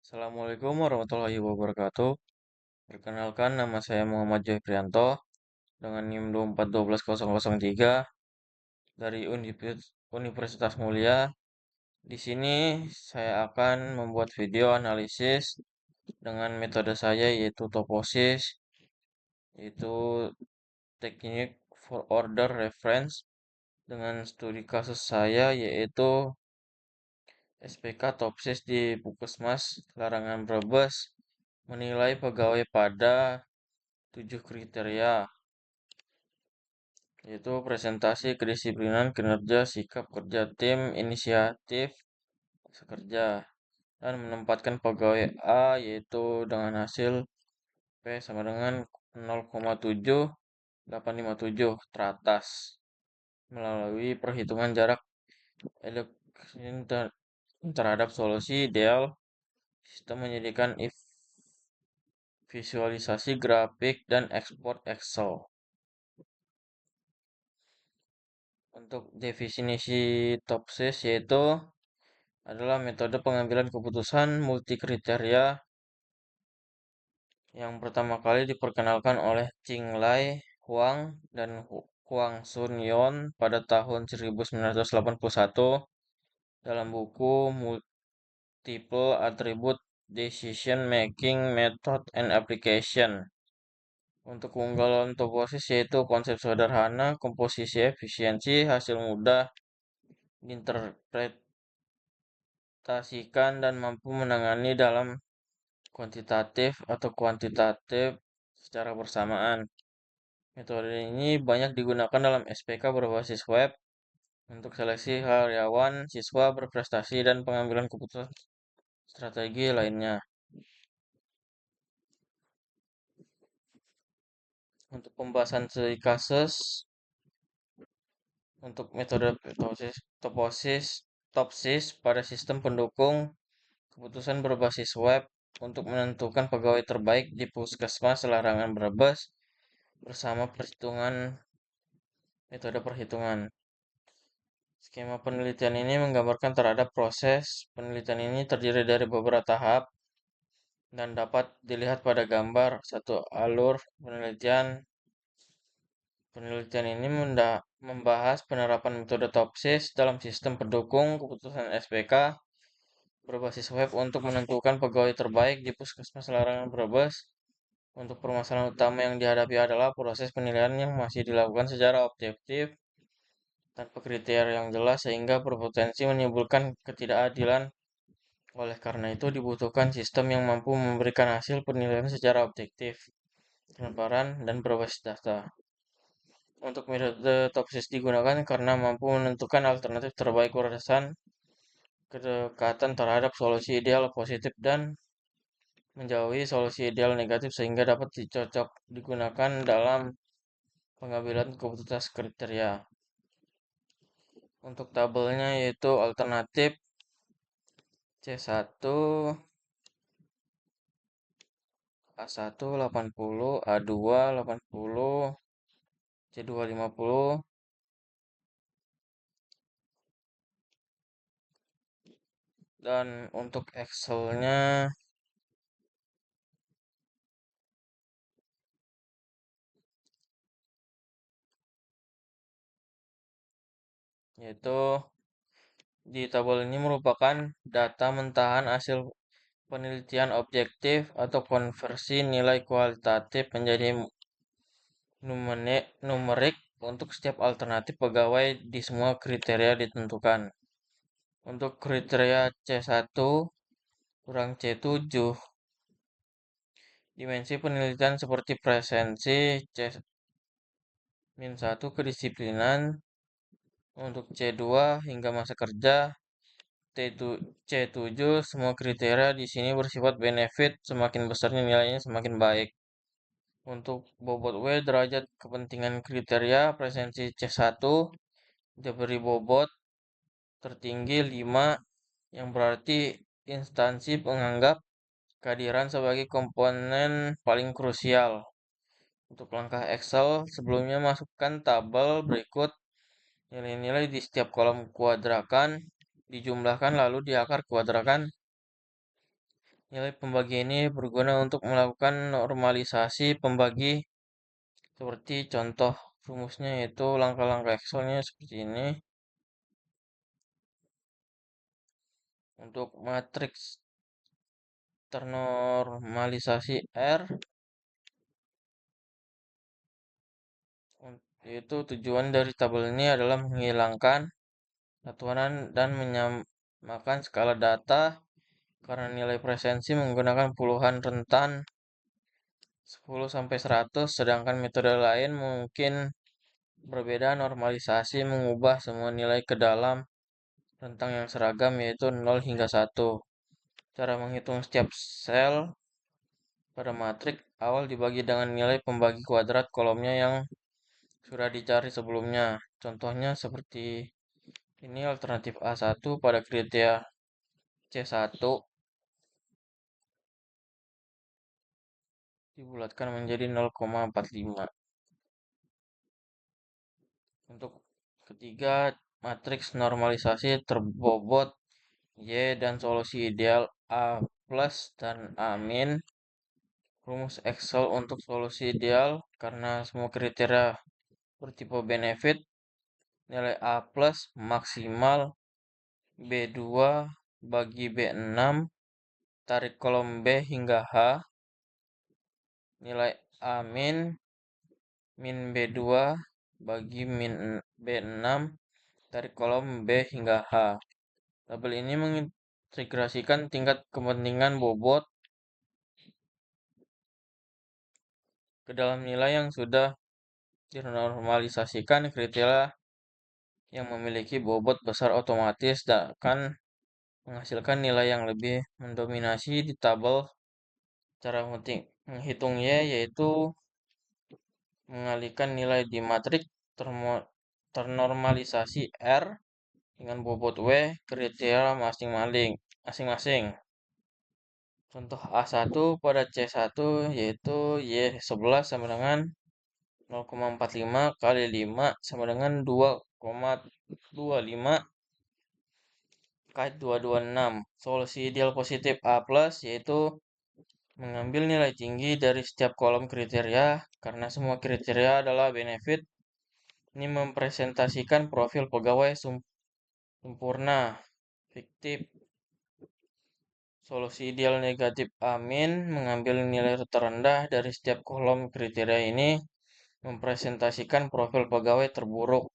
Assalamualaikum warahmatullahi wabarakatuh. Perkenalkan, nama saya Muhammad Joy Prianto dengan NIM 2412003 dari Universitas Mulia. Di sini saya akan membuat video analisis dengan metode saya yaitu toposis, yaitu teknik for order reference dengan studi kasus saya yaitu SPK Topsis di Puskesmas Larangan Brebes menilai pegawai pada 7 kriteria, yaitu presentasi, kedisiplinan, kinerja, sikap kerja tim, inisiatif, sekerja, dan menempatkan pegawai A yaitu dengan hasil P sama dengan 0,7857 teratas melalui perhitungan jarak elektrik terhadap solusi ideal. Sistem menyediakan visualisasi grafik dan ekspor Excel. Untuk definisi topsis yaitu adalah metode pengambilan keputusan multi kriteria yang pertama kali diperkenalkan oleh Ching Lai Huang dan Huang Sun Yon pada tahun 1981 dalam buku Multiple Attribute Decision Making Method and Application. Untuk keunggulan toposis yaitu konsep sederhana, komposisi efisiensi, hasil mudah diinterpretasikan dan mampu menangani dalam kuantitatif atau kuantitatif secara bersamaan. Metode ini banyak digunakan dalam SPK berbasis web untuk seleksi karyawan, siswa berprestasi, dan pengambilan keputusan strategi lainnya. Untuk pembahasan studi kasus, untuk metode topsis pada sistem pendukung keputusan berbasis web untuk menentukan pegawai terbaik di Puskesmas Larangan Brebes bersama metode perhitungan. Skema penelitian ini menggambarkan terhadap proses penelitian ini terdiri dari beberapa tahap dan dapat dilihat pada gambar satu alur penelitian. Penelitian ini membahas penerapan metode topsis dalam sistem pendukung keputusan SPK berbasis web untuk menentukan pegawai terbaik di Puskesmas Larangan Brebes. Untuk permasalahan utama yang dihadapi adalah proses penilaian yang masih dilakukan secara objektif tanpa kriteria yang jelas sehingga berpotensi menimbulkan ketidakadilan. Oleh karena itu dibutuhkan sistem yang mampu memberikan hasil penilaian secara objektif, transparan, dan berbasis data. Untuk metode topsis digunakan karena mampu menentukan alternatif terbaik berdasarkan kedekatan terhadap solusi ideal positif dan menjauhi solusi ideal negatif sehingga dapat digunakan dalam pengambilan keputusan kriteria. Untuk tabelnya yaitu alternatif C1 A1 80, A2 80, C2 50, dan untuk Excel-nya yaitu di tabel ini merupakan data mentahan hasil penelitian objektif atau konversi nilai kualitatif menjadi numerik untuk setiap alternatif pegawai di semua kriteria ditentukan. Untuk kriteria C1 kurang C7, dimensi penelitian seperti presensi, C-1 kedisiplinan, untuk C2 hingga masa kerja, C7 semua kriteria di sini bersifat benefit, semakin besarnya nilainya semakin baik. Untuk bobot W derajat kepentingan kriteria presensi C1 diberi bobot tertinggi 5 yang berarti instansi menganggap kehadiran sebagai komponen paling krusial. Untuk langkah Excel, sebelumnya masukkan tabel berikut nilai-nilai di setiap kolom kuadrakan, dijumlahkan lalu diakar kuadrakan Nilai pembagi ini berguna untuk melakukan normalisasi pembagi seperti contoh rumusnya, yaitu langkah-langkah Excelnya seperti ini. Untuk matriks ternormalisasi R, yaitu tujuan dari tabel ini adalah menghilangkan satuan dan menyamakan skala data karena nilai presensi menggunakan puluhan rentan 10 sampai 100, sedangkan metode lain mungkin berbeda. Normalisasi mengubah semua nilai ke dalam rentang yang seragam, yaitu 0 hingga 1. Cara menghitung setiap sel pada matriks awal dibagi dengan nilai pembagi kuadrat kolomnya yang sudah dicari sebelumnya. Contohnya seperti ini, alternatif A1 pada kriteria C1 dibulatkan menjadi 0,45. Untuk ketiga, matriks normalisasi terbobot Y dan solusi ideal A plus dan A min. Rumus Excel untuk solusi ideal karena semua kriteria bertipe benefit. Nilai A plus maksimal B2 bagi B6, tarik kolom B hingga H. Nilai A min min B2 bagi min B6, tarik kolom B hingga H. Tabel ini mengintegrasikan tingkat kepentingan bobot ke dalam nilai yang sudah dinormalisasikan. Kriteria yang memiliki bobot besar otomatis akan menghasilkan nilai yang lebih mendominasi di tabel. Cara menghitung Y yaitu mengalihkan nilai di matriks ternormalisasi R dengan bobot W kriteria masing-masing. Contoh A1 pada C1 yaitu Y11 sama dengan 0,45 kali 5 sama dengan 2,25 kait 226. Solusi ideal positif A plus yaitu mengambil nilai tinggi dari setiap kolom kriteria karena semua kriteria adalah benefit. Ini mempresentasikan profil pegawai sempurna fiktif. Solusi ideal negatif A min mengambil nilai terendah dari setiap kolom kriteria ini mempresentasikan profil pegawai terburuk.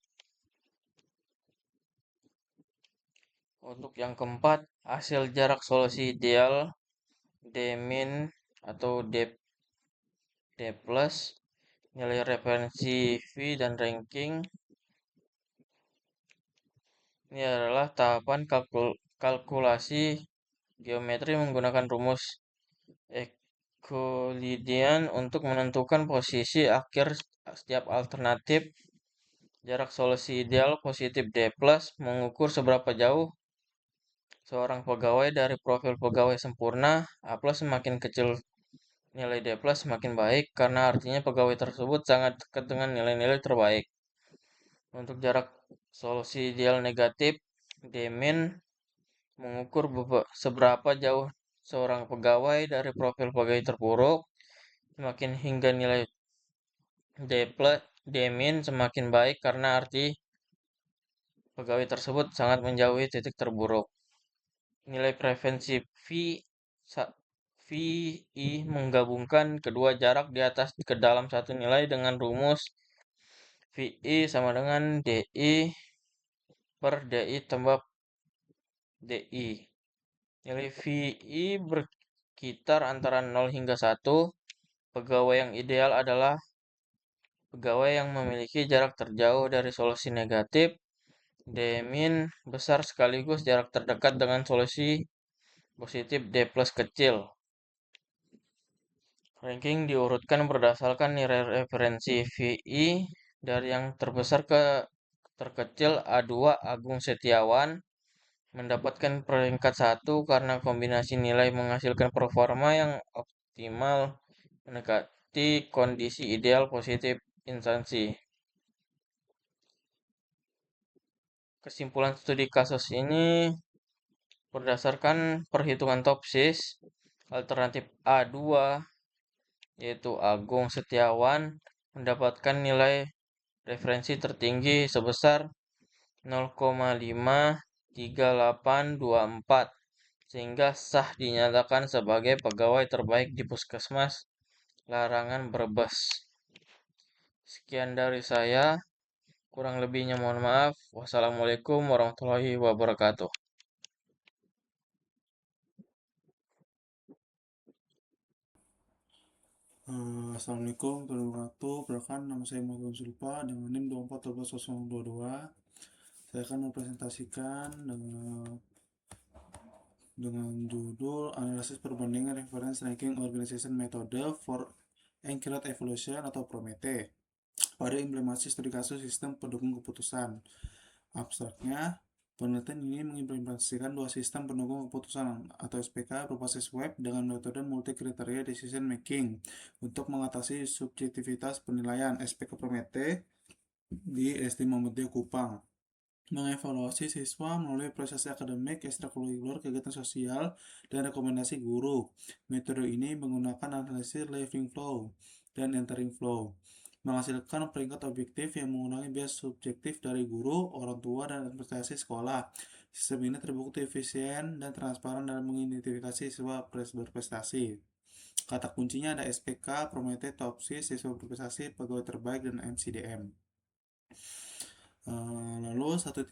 Untuk yang keempat, hasil jarak solusi ideal D min atau D plus, nilai referensi V dan ranking. Ini adalah tahapan kalkulasi geometri menggunakan rumus Euclidean untuk menentukan posisi akhir setiap alternatif. Jarak solusi ideal positif D plus mengukur seberapa jauh seorang pegawai dari profil pegawai sempurna. A plus semakin kecil nilai D plus semakin baik karena artinya pegawai tersebut sangat dekat dengan nilai-nilai terbaik. Untuk jarak solusi ideal negatif D min mengukur seberapa jauh seorang pegawai dari profil pegawai terburuk. Semakin hingga nilai D plus D min semakin baik karena arti pegawai tersebut sangat menjauhi titik terburuk. Nilai preferensi VI menggabungkan kedua jarak di atas ke dalam satu nilai dengan rumus VI sama dengan DI per DI tambah DI. Nilai VI berkitar antara 0 hingga 1. Pegawai yang ideal adalah pegawai yang memiliki jarak terjauh dari solusi negatif. D min besar sekaligus jarak terdekat dengan solusi positif D plus kecil. Ranking diurutkan berdasarkan nilai referensi VI dari yang terbesar ke terkecil. A2 Agung Setiawan mendapatkan peringkat 1 karena kombinasi nilai menghasilkan performa yang optimal mendekati kondisi ideal positif instansi. Kesimpulan studi kasus ini berdasarkan perhitungan topsis, Alternatif A2 yaitu Agung Setiawan mendapatkan nilai referensi tertinggi sebesar 0,53824 sehingga sah dinyatakan sebagai pegawai terbaik di Puskesmas Larangan Brebes. Sekian dari saya, kurang lebihnya mohon maaf. Wassalamualaikum warahmatullahi wabarakatuh. Assalamualaikum warahmatullahi wabarakatuh. Perkenalkan, nama saya Muhammad Zulfa dengan NIM 24 Saya akan mempresentasikan dengan judul Analisis Perbandingan Reference Ranking Organization Method for Accurate Evaluation atau PROMETE pada implementasi studi kasus sistem pendukung keputusan. Abstraknya, penelitian ini mengimplementasikan dua sistem pendukung keputusan atau SPK berbasis web dengan metode multi-kriteria decision making untuk mengatasi subjektivitas penilaian SPK Promete di SD Muhammadiyah Kupang. Mengevaluasi siswa melalui prestasi akademik, ekstrakurikuler, kegiatan sosial, dan rekomendasi guru. Metode ini menggunakan analisis leaving flow dan entering flow, menghasilkan peringkat objektif yang menggunakan bias subjektif dari guru, orang tua, dan administrasi sekolah. Sistem ini terbukti efisien dan transparan dalam mengidentifikasi siswa berprestasi. Kata kuncinya ada SPK, Promete, Topsis, siswa berprestasi, pegawai terbaik, dan MCDM. Lalu 1.2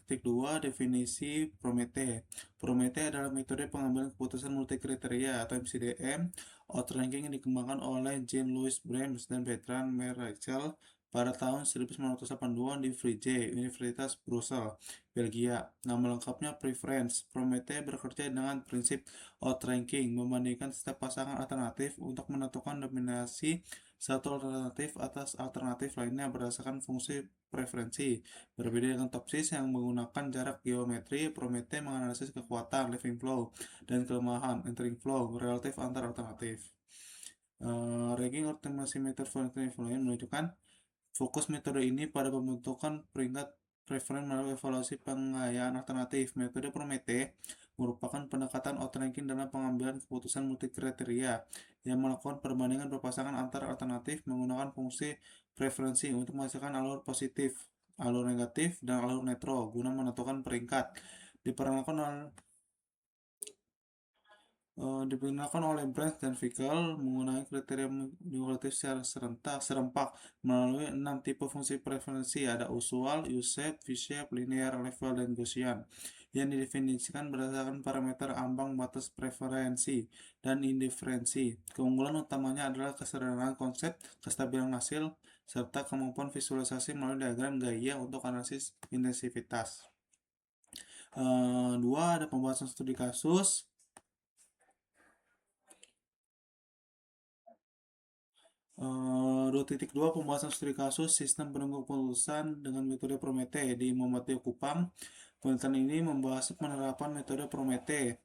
definisi Promete. Promete adalah metode pengambilan keputusan multikriteria atau MCDM outranking yang dikembangkan oleh Jean Louis Brems dan Bertrand Mersel pada tahun 1982 di Vrije, Universitas Brussels, Belgia. Nama lengkapnya Preference. Promete bekerja dengan prinsip outranking, membandingkan setiap pasangan alternatif untuk menentukan dominasi satu alternatif atas alternatif lainnya berdasarkan fungsi preferensi. Berbeda dengan Topsis yang menggunakan jarak geometri, Promete menganalisis kekuatan leaving flow dan kelemahan entering flow relatif antar alternatif. Ranking Optimization Method for Influence menunjukkan fokus metode ini pada pembentukan peringkat preferen melalui evaluasi pengayaan alternatif. Metode Promete merupakan pendekatan outranking dalam pengambilan keputusan multikriteria yang melakukan perbandingan berpasangan antar alternatif menggunakan fungsi preferensi untuk menghasilkan alur positif, alur negatif, dan alur netro guna menentukan peringkat. Diperkenalkan digunakan oleh Branch dan Vickel menggunakan kriteria manipulatif secara serempak melalui 6 tipe fungsi preferensi. Ada usual, U-shape, V-shape, linear, level, dan Gaussian yang didefinisikan berdasarkan parameter ambang batas preferensi dan indiferensi. Keunggulan utamanya adalah kesederhanaan konsep, kestabilan hasil, serta kemampuan visualisasi melalui diagram gaya untuk analisis intensitas. Dua, ada pembahasan studi kasus. 2.2 Pembahasan studi kasus sistem penunggu keputusan dengan metode Promete di Muhammadiyah Kupang. Penelitian ini membahas penerapan metode Promete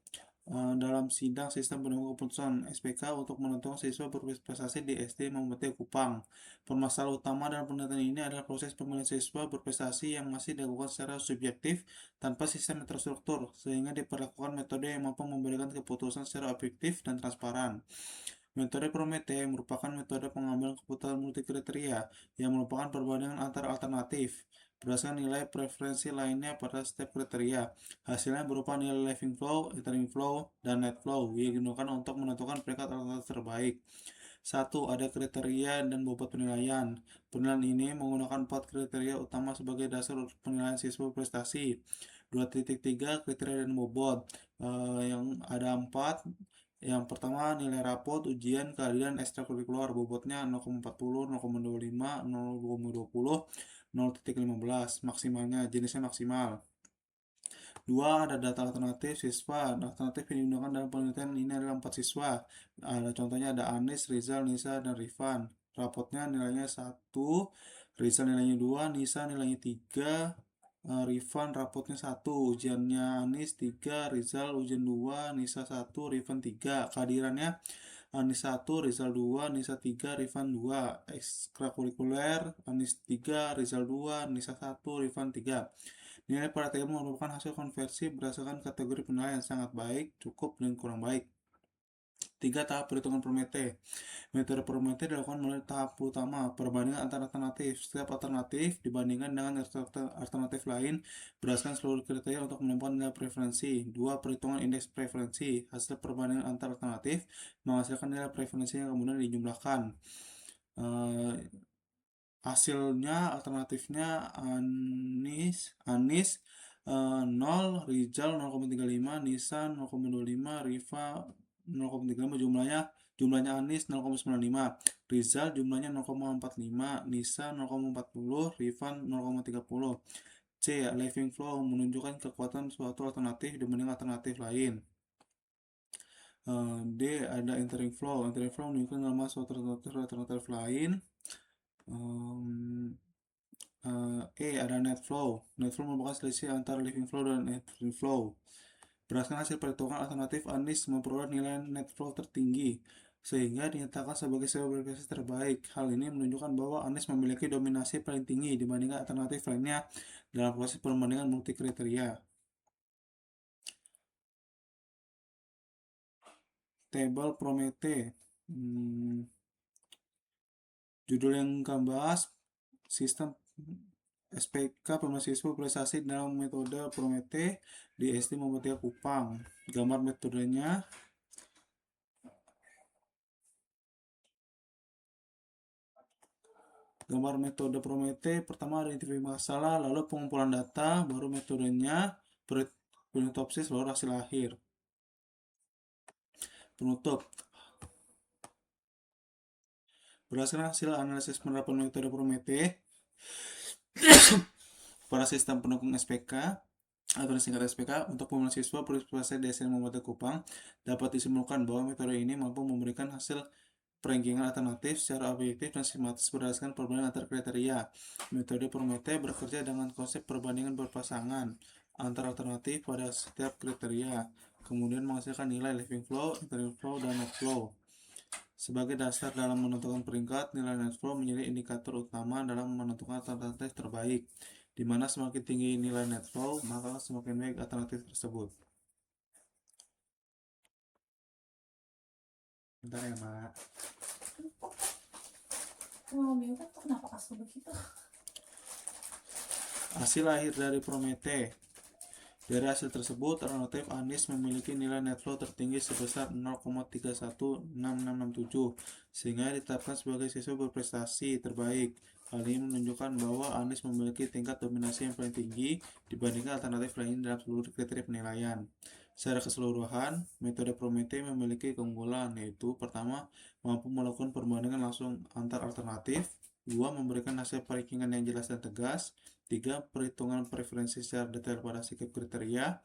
dalam sidang sistem penunggu keputusan SPK untuk menentukan siswa berprestasi di SD Muhammadiyah Kupang. Permasalahan utama dalam penelitian ini adalah proses pemilihan siswa berprestasi yang masih dilakukan secara subjektif tanpa sistem yang terstruktur, sehingga diperlakukan metode yang mampu memberikan keputusan secara objektif dan transparan. Metode Promete merupakan metode pengambilan keputusan multikriteria yang merupakan perbandingan antar alternatif berdasarkan nilai preferensi lainnya pada setiap kriteria. Hasilnya berupa nilai leaving flow, entering flow, dan net flow yang digunakan untuk menentukan peringkat alternatif terbaik. 1. Ada kriteria dan bobot penilaian. Penilaian ini menggunakan 4 kriteria utama sebagai dasar untuk penilaian siswa prestasi. 2.3 Kriteria dan bobot yang ada 4. Yang pertama, nilai rapot, ujian, keahlian ekstrakurikuler, bobotnya 0,40, 0,25, 0,20, 0,15, maksimalnya, jenisnya maksimal. 2. Ada data alternatif siswa. Alternatif yang digunakan dalam penelitian ini adalah 4 siswa. Ada contohnya ada Anis, Rizal, Nisa, dan Rifan. Rapotnya nilainya 1, Rizal nilainya 2, Nisa nilainya 3, Rifan rapotnya 1, ujiannya Anis 3, Rizal ujian 2, Nisa 1, Rifan 3. Kehadirannya Anis 1, Rizal 2, Nisa 3, Rifan 2. Ekstrakurikuler Anis 3, Rizal 2, Nisa 1, Rifan 3. Nilai pada TM merupakan hasil konversi berdasarkan kategori penilaian sangat baik, cukup, dan kurang baik. 3. Tahap perhitungan Prometheus. Metode Prometheus dilakukan melalui tahap utama, perbandingan antara alternatif. Setiap alternatif dibandingkan dengan alternatif lain berdasarkan seluruh kriteria untuk menemukan nilai preferensi. 2. Perhitungan indeks preferensi. Hasil perbandingan antar alternatif menghasilkan nilai preferensi yang kemudian dijumlahkan. Eh, Hasilnya alternatifnya Anies 0, Rizal 0,35, Nissan 0,25, Riva 0,35. Jumlahnya Anies 0,95, Rizal jumlahnya 0,45, Nissan 0,40, Rifan 0,30. C. Living flow menunjukkan kekuatan suatu alternatif dibanding alternatif lain. D. Ada entering flow. Entering flow menunjukkan nama suatu alternatif lain. Ada net flow. Net flow merupakan selisih antara living flow dan entering flow. Berdasarkan hasil perhitungan alternatif, Anies memperoleh nilai net flow tertinggi, sehingga dinyatakan sebagai sebuah berprestasi terbaik. Hal ini menunjukkan bahwa Anies memiliki dominasi paling tinggi dibandingkan alternatif lainnya dalam proses perbandingan multi kriteria. Tabel Prometheus. Judul yang kami bahas, sistem SPK pemahasiswa prestasi dalam metode Prometheus di SD Muhammadiyah Kupang. Gambar metodenya. Gambar metode Prometheus, pertama identifikasi masalah, lalu pengumpulan data, baru metodenya, penutopsis, baru hasil akhir. Penutup. Berdasarkan hasil analisis penerapan metode Prometheus pada sistem pendukung SPK atau disingkat SPK untuk mahasiswa prestasi di SDN Muhammadiyah Kupang, dapat disimpulkan bahwa metode ini mampu memberikan hasil perankingan alternatif secara objektif dan sistematis berdasarkan perbandingan antar kriteria. Metode Prometheus bekerja dengan konsep perbandingan berpasangan antar alternatif pada setiap kriteria, kemudian menghasilkan nilai living flow, entering flow, dan net flow. Sebagai dasar dalam menentukan peringkat, nilai net flow menjadi indikator utama dalam menentukan alternatif terbaik, di mana semakin tinggi nilai net flow, maka semakin baik alternatif tersebut. Bentar ya, Mak. Kenapa kasih begitu? Hasil akhir dari Prometheus. Dari hasil tersebut, alternatif Anies memiliki nilai net flow tertinggi sebesar 0,316667, sehingga ditetapkan sebagai siswa berprestasi terbaik. Hal ini menunjukkan bahwa Anies memiliki tingkat dominasi yang paling tinggi dibandingkan alternatif lain dalam seluruh kriteria penilaian. Secara keseluruhan, metode Prometheus memiliki keunggulan, yaitu pertama, mampu melakukan perbandingan langsung antar alternatif, 2. Memberikan hasil perankingan yang jelas dan tegas, 3. Perhitungan preferensi secara detail pada setiap kriteria,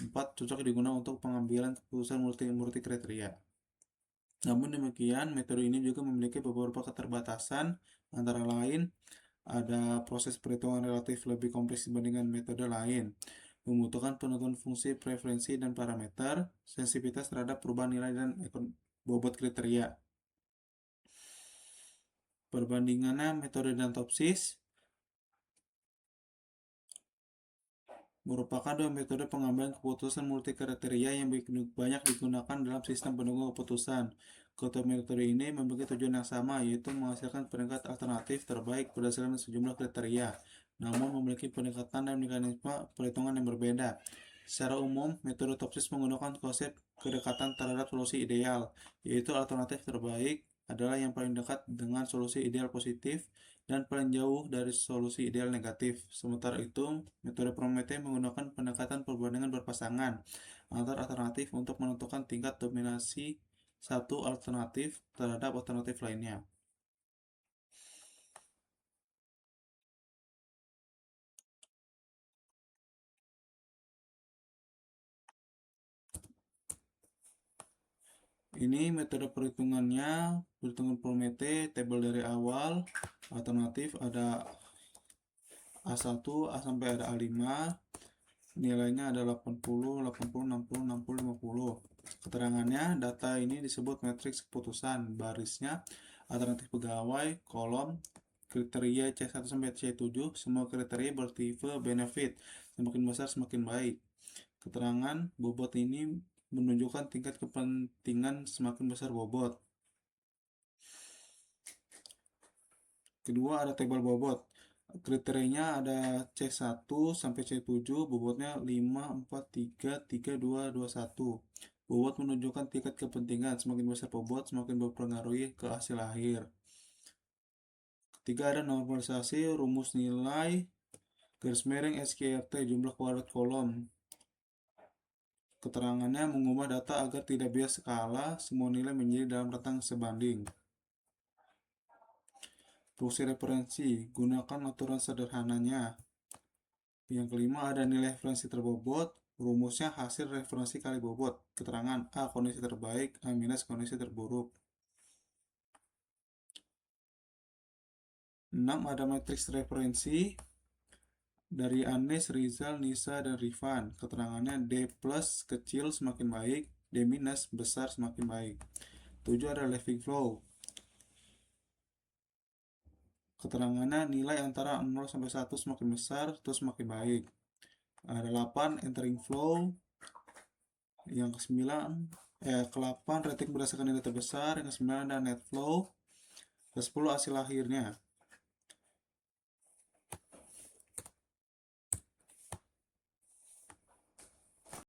4. Cocok digunakan untuk pengambilan keputusan multi kriteria. Namun demikian, metode ini juga memiliki beberapa keterbatasan, antara lain ada proses perhitungan relatif lebih kompleks dibandingkan metode lain, membutuhkan penentuan fungsi, preferensi, dan parameter, sensitivitas terhadap perubahan nilai dan bobot kriteria. Perbandingannya metode dan topsis merupakan dua metode pengambilan keputusan multi kriteria yang banyak digunakan dalam sistem pendukung keputusan. Kedua metode ini memiliki tujuan yang sama, yaitu menghasilkan peringkat alternatif terbaik berdasarkan sejumlah kriteria, namun memiliki pendekatan dan mekanisme perhitungan yang berbeda. Secara umum, metode topsis menggunakan konsep kedekatan terhadap solusi ideal, yaitu alternatif terbaik adalah yang paling dekat dengan solusi ideal positif dan paling jauh dari solusi ideal negatif. Sementara itu, metode Prometheus menggunakan pendekatan perbandingan berpasangan antar alternatif untuk menentukan tingkat dominasi satu alternatif terhadap alternatif lainnya. Ini metode perhitungannya, perhitungan Prometheus, tabel dari awal, alternatif ada A1, A sampai ada A5, nilainya ada 80, 80, 60, 60, 50. Keterangannya, data ini disebut matriks keputusan. Barisnya alternatif pegawai, kolom kriteria C1 sampai C7, semua kriteria bertipe benefit, semakin besar semakin baik. Keterangan bobot ini menunjukkan tingkat kepentingan semakin besar bobot. Kedua ada tabel bobot. Kriterianya ada C1 sampai C7, bobotnya 5, 4, 3, 3, 2, 2, 1. Bobot menunjukkan tingkat kepentingan, semakin besar bobot semakin berpengaruh ke hasil akhir. Ketiga ada normalisasi, rumus nilai, garis miring SKRT, jumlah kuadrat kolom. Keterangannya mengubah data agar tidak bias skala, semua nilai menjadi dalam rentang sebanding. Fungsi referensi, gunakan aturan sederhananya. Yang kelima ada nilai referensi terbobot, rumusnya hasil referensi kali bobot. Keterangan A kondisi terbaik, A minus kondisi terburuk. 6 ada matriks referensi dari Anis, Rizal, Nisa, dan Rifan. Keterangannya D plus kecil semakin baik, D minus besar semakin baik. 7 ada living flow. Keterangannya nilai antara 0 sampai 1 semakin besar, terus semakin baik. Ada 8 entering flow. Yang ke-8 rating berdasarkan nilai terbesar. Yang ke-9 ada net flow. Ke-10 hasil akhirnya.